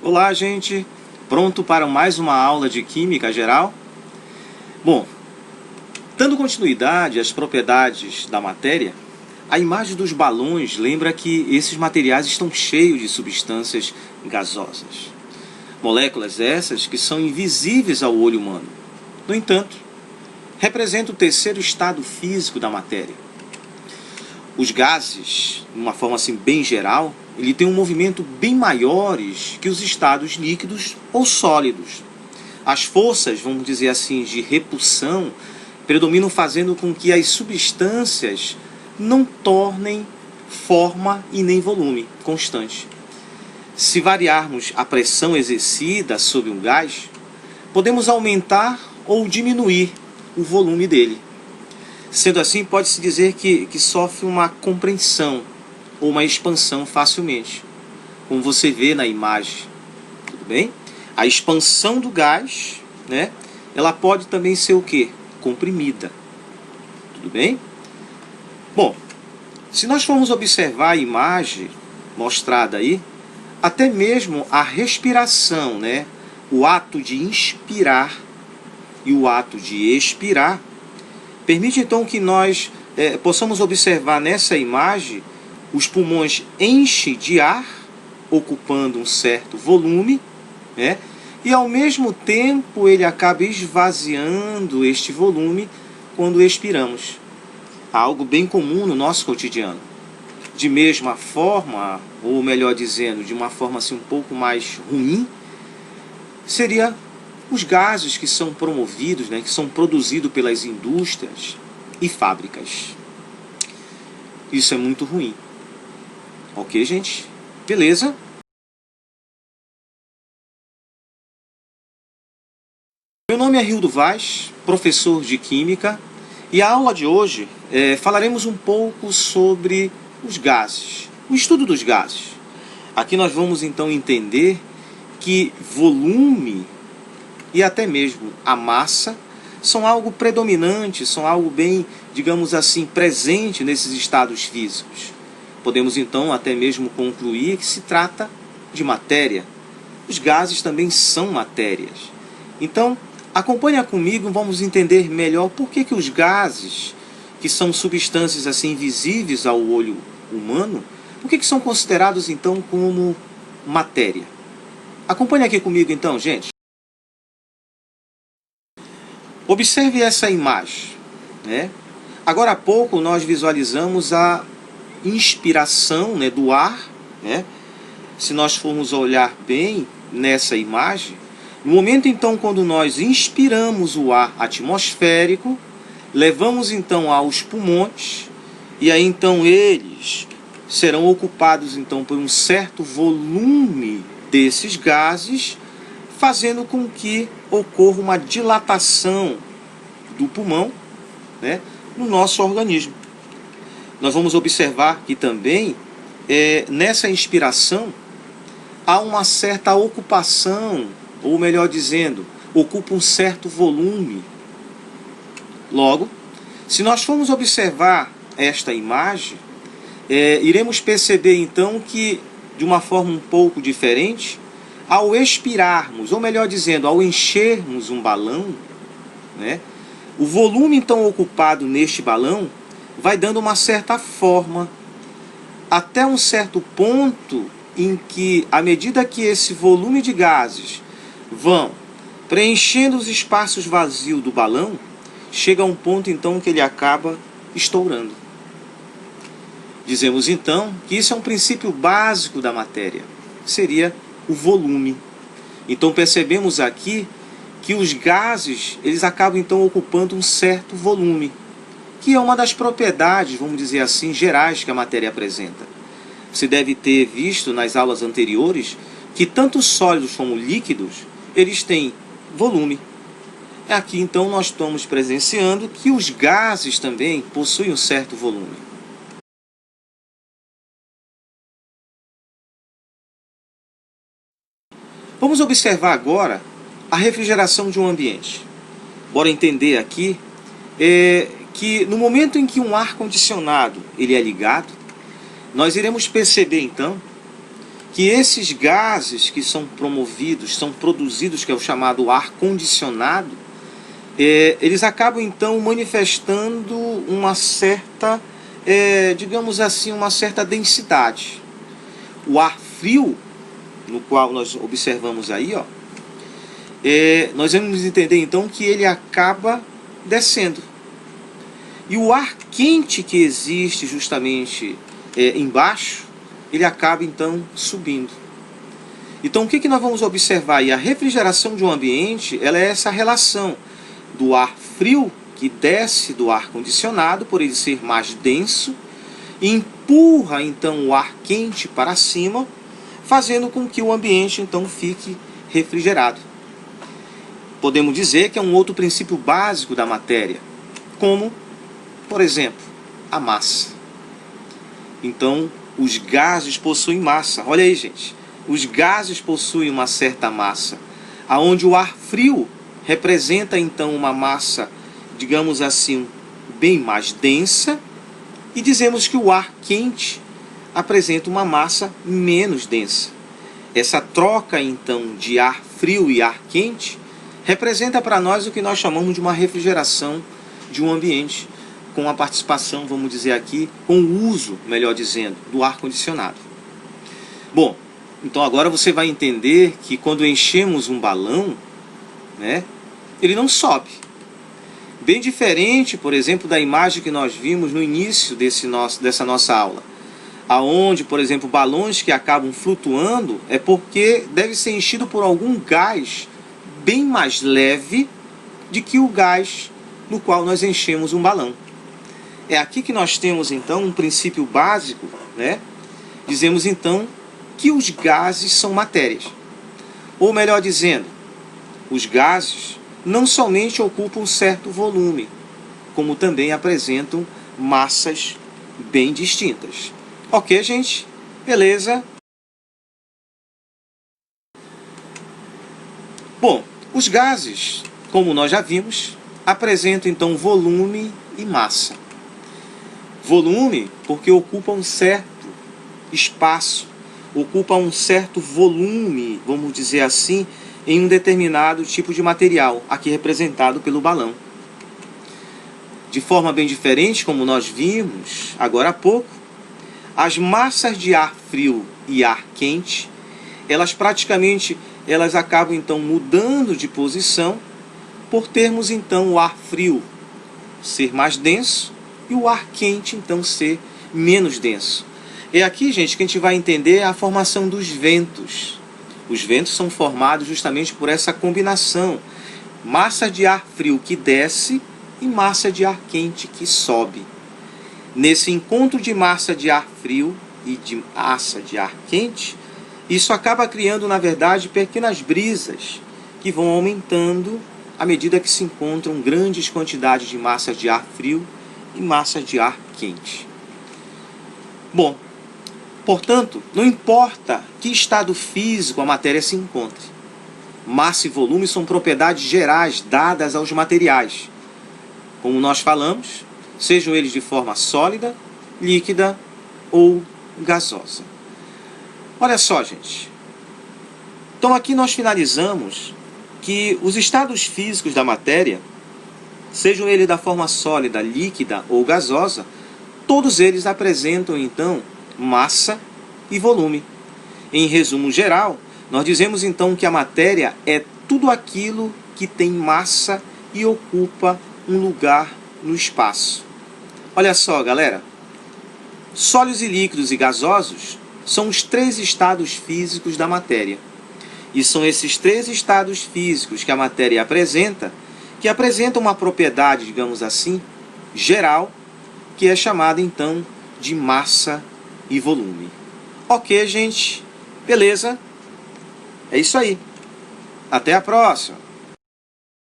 Olá, gente! Pronto para mais uma aula de Química Geral? Bom, dando continuidade às propriedades da matéria, a imagem dos balões lembra que esses materiais estão cheios de substâncias gasosas. Moléculas essas que são invisíveis ao olho humano. No entanto, representam o terceiro estado físico da matéria. Os gases, de uma forma assim bem geral, ele tem um movimento bem maiores que os estados líquidos ou sólidos. As forças, vamos dizer assim, de repulsão predominam, fazendo com que as substâncias não tornem forma e nem volume constante. Se variarmos a pressão exercida sobre um gás, podemos aumentar ou diminuir o volume dele. Sendo assim, pode-se dizer que sofre uma compressão ou uma expansão facilmente, como você vê na imagem. Tudo bem? A expansão do gás, né, ela pode também ser o quê? Comprimida. Tudo bem? Bom, se nós formos observar a imagem mostrada aí, até mesmo a respiração, né, o ato de inspirar e o ato de expirar, permite então que nós possamos observar nessa imagem os pulmões enchem de ar, ocupando um certo volume, né? E ao mesmo tempo ele acaba esvaziando este volume quando expiramos. Algo bem comum no nosso cotidiano. De mesma forma, ou melhor dizendo, de uma forma assim um pouco mais ruim, seria os gases que são promovidos, né, que são produzidos pelas indústrias e fábricas. Isso é muito ruim. Ok, gente? Beleza? Meu nome é Rildo Vaz, professor de Química, e a aula de hoje falaremos um pouco sobre os gases, o estudo dos gases. Aqui nós vamos então entender que volume e até mesmo a massa são algo predominante, são algo bem, digamos assim, presente nesses estados físicos. Podemos então até mesmo concluir que se trata de matéria. Os gases também são matérias. Então, acompanha comigo, vamos entender melhor por que os gases, que são substâncias assim invisíveis ao olho humano, por que são considerados então como matéria. Acompanha aqui comigo então, gente. Observe essa imagem, né? Agora há pouco nós visualizamos a inspiração, né, do ar, né? Se nós formos olhar bem nessa imagem, no momento então quando nós inspiramos o ar atmosférico, levamos então aos pulmões, e aí então eles serão ocupados então por um certo volume desses gases, fazendo com que ocorra uma dilatação do pulmão, né, no nosso organismo. Nós vamos observar que também, nessa inspiração, há uma certa ocupação, ou melhor dizendo, ocupa um certo volume. Logo, se nós formos observar esta imagem, iremos perceber então que, de uma forma um pouco diferente, ao expirarmos, ou melhor dizendo, ao enchermos um balão, né, o volume então ocupado neste balão vai dando uma certa forma, até um certo ponto em que, à medida que esse volume de gases vão preenchendo os espaços vazios do balão, chega a um ponto então que ele acaba estourando. Dizemos então que isso é um princípio básico da matéria, seria o volume. Então percebemos aqui que os gases, eles acabam então ocupando um certo volume, que é uma das propriedades, vamos dizer assim, gerais que a matéria apresenta. Você deve ter visto nas aulas anteriores que tanto sólidos como líquidos, eles têm volume. Aqui então nós estamos presenciando que os gases também possuem um certo volume. Vamos observar agora a refrigeração de um ambiente. Bora entender aqui que no momento em que um ar-condicionado ele é ligado, nós iremos perceber então que esses gases que são promovidos, são produzidos, que é o chamado ar condicionado, eles acabam então manifestando uma certa, digamos assim, uma certa densidade. O ar frio, no qual nós observamos aí, ó, nós vamos entender então que ele acaba descendo. E o ar quente que existe justamente embaixo, ele acaba então subindo. Então o que nós vamos observar aí? A refrigeração de um ambiente, ela é essa relação do ar frio que desce do ar condicionado, por ele ser mais denso, e empurra então o ar quente para cima, fazendo com que o ambiente então fique refrigerado. Podemos dizer que é um outro princípio básico da matéria, como, por exemplo, a massa. Então, os gases possuem massa. Olha aí, gente. Os gases possuem uma certa massa, aonde o ar frio representa então uma massa, digamos assim, bem mais densa, e dizemos que o ar quente apresenta uma massa menos densa. Essa troca então de ar frio e ar quente representa para nós o que nós chamamos de uma refrigeração de um ambiente, com a participação, vamos dizer aqui, com o uso, melhor dizendo, do ar-condicionado. Bom, então agora você vai entender que quando enchemos um balão, né, ele não sobe. Bem diferente, por exemplo, da imagem que nós vimos no início dessa nossa aula, aonde, por exemplo, balões que acabam flutuando é porque deve ser enchido por algum gás bem mais leve do que o gás no qual nós enchemos um balão. É aqui que nós temos então um princípio básico, né? Dizemos então que os gases são matérias. Ou melhor dizendo, os gases não somente ocupam um certo volume, como também apresentam massas bem distintas. Ok, gente? Beleza? Bom, os gases, como nós já vimos, apresentam então volume e massa. Volume porque ocupa um certo espaço, ocupa um certo volume, vamos dizer assim, em um determinado tipo de material, aqui representado pelo balão. De forma bem diferente, como nós vimos agora há pouco, as massas de ar frio e ar quente, elas acabam então mudando de posição por termos então o ar frio ser mais denso e o ar quente então ser menos denso. É aqui, gente, que a gente vai entender a formação dos ventos. Os ventos são formados justamente por essa combinação: massa de ar frio que desce e massa de ar quente que sobe. Nesse encontro de massa de ar frio e de massa de ar quente, isso acaba criando, na verdade, pequenas brisas que vão aumentando à medida que se encontram grandes quantidades de massa de ar frio e massa de ar quente. Bom, portanto, não importa que estado físico a matéria se encontre. Massa e volume são propriedades gerais dadas aos materiais. Como nós falamos, sejam eles de forma sólida, líquida ou gasosa. Olha só, gente. Então aqui nós finalizamos que os estados físicos da matéria, sejam eles da forma sólida, líquida ou gasosa, todos eles apresentam então massa e volume. Em resumo geral, nós dizemos então que a matéria é tudo aquilo que tem massa e ocupa um lugar no espaço. Olha só, galera. Sólidos e líquidos e gasosos são os três estados físicos da matéria. E são esses três estados físicos que a matéria apresenta, que apresentam uma propriedade, digamos assim, geral, que é chamada então de massa e volume. Ok, gente? Beleza? É isso aí. Até a próxima!